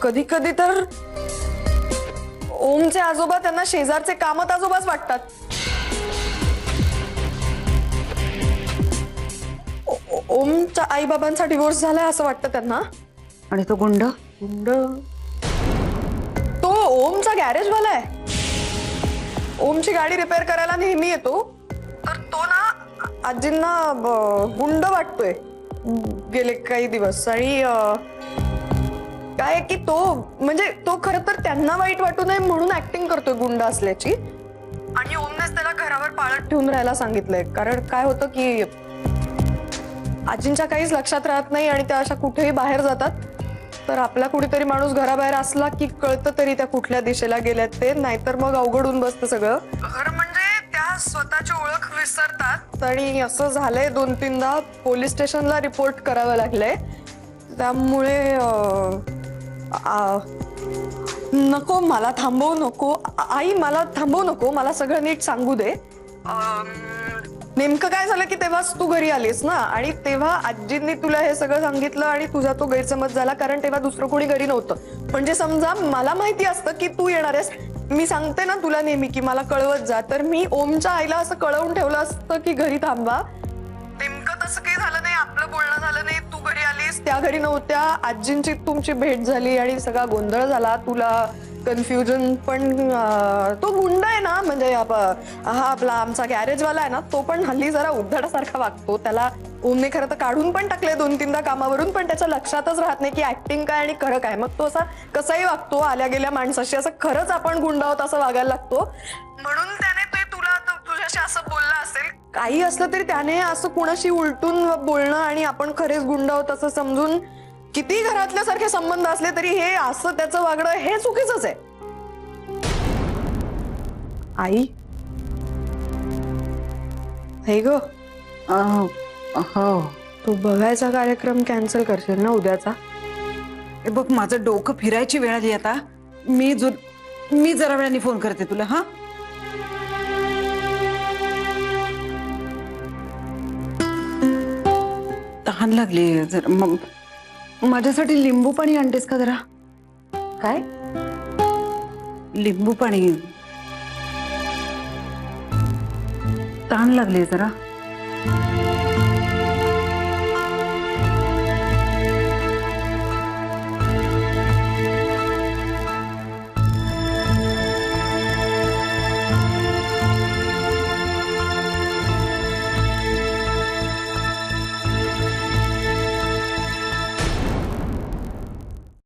कधी कधी तर ओमचे आजोबा त्यांना शेजारचे कामत आजोबाच वाटतात. ओमच्या आई बाबांचा डिवोर्स झालाय असं वाटतं त्यांना. आणि तो गुंड गुंड तो ओमचा गॅरेज वाला आहे. ओमची गाडी रिपेअर करायला नेहमी येतो. तर तो ना आजींना गुंड वाटतोय गेले काही दिवस. आणि काय की तो म्हणजे तो खरं तर त्यांना वाईट वाटू नये म्हणून ऍक्टिंग करतोय गुंड असल्याची. आणि ओमनेच त्याला घरावर पाळत ठेवून राहायला सांगितलंय. कारण काय होतं की आजींच्या काहीच लक्षात राहत नाही आणि त्या अशा कुठेही बाहेर जातात. तर आपला कुठेतरी माणूस घराबाहेर असला की कळतं तरी त्या कुठल्या दिशेला गेल्यात ते. नाहीतर मग अवघडून बसतं सगळं. खरं म्हणजे त्या स्वतःची ओळख विसरतात. आणि असं झालंय 2-3दा. पोलीस स्टेशनला रिपोर्ट करावं लागलंय. त्यामुळे नको मला थांबवू नको. आई मला थांबवू नको. मला सगळं नीट सांगू दे. नेमकं काय झालं की तेव्हाच तू घरी आलीस ना. आणि तेव्हा आजींनी तुला हे सगळं सांगितलं आणि तुझा तो गैरसमज झाला. कारण तेव्हा दुसरं कोणी घरी नव्हतं. म्हणजे समजा मला माहिती असतं की तू येणार आहेस. मी सांगते ना तुला नेहमी की मला कळवत जा. तर मी ओमच्या आईला असं कळवून ठेवलं असतं की घरी थांबा. नेमकं तसं काही झालं नाही. आपलं बोलणं झालं नाही. तू घरी आलीस. त्या घरी नव्हत्या. आजींची तुमची भेट झाली आणि सगळा गोंधळ झाला. तुला कन्फ्युजन. पण तो गुंड आहे ना म्हणजे हा आपला आमचा गॅरेजवाला आहे ना. तो पण हल्ली जरा उद्धटासारखा वागतो. त्याला ओमने खरं तर काढून पण टाकले 2-3दा कामावरून. पण त्याच्या लक्षातच राहत नाही की ऍक्टिंग काय आणि खरं काय. मग तो असा कसाही वागतो आल्या गेल्या माणसाशी. असं खरंच आपण गुंड आहोत असं वागायला लागतो. म्हणून त्याने ते तुला तुझ्याशी असं बोलला असेल. काही असलं तरी त्याने असं कुणाशी उलटून बोलणं आणि आपण खरेच गुंड आहोत असं समजून किती घरातल्यासारखे संबंध असले तरी हे असं त्याचं वागणं हे चुकीचंच आहे. आई हे ग. हो तू बघायचा कार्यक्रम कॅन्सल करशील ना उद्याचा. बघ माझं डोकं फिरायची वेळ आली आता. मी जरा वेळाने फोन करते तुला. हा तहान लागली. जरा माझ्यासाठी लिंबू पाणी आणतेस का जरा. काय लिंबू पाणी. तहान लागली जरा.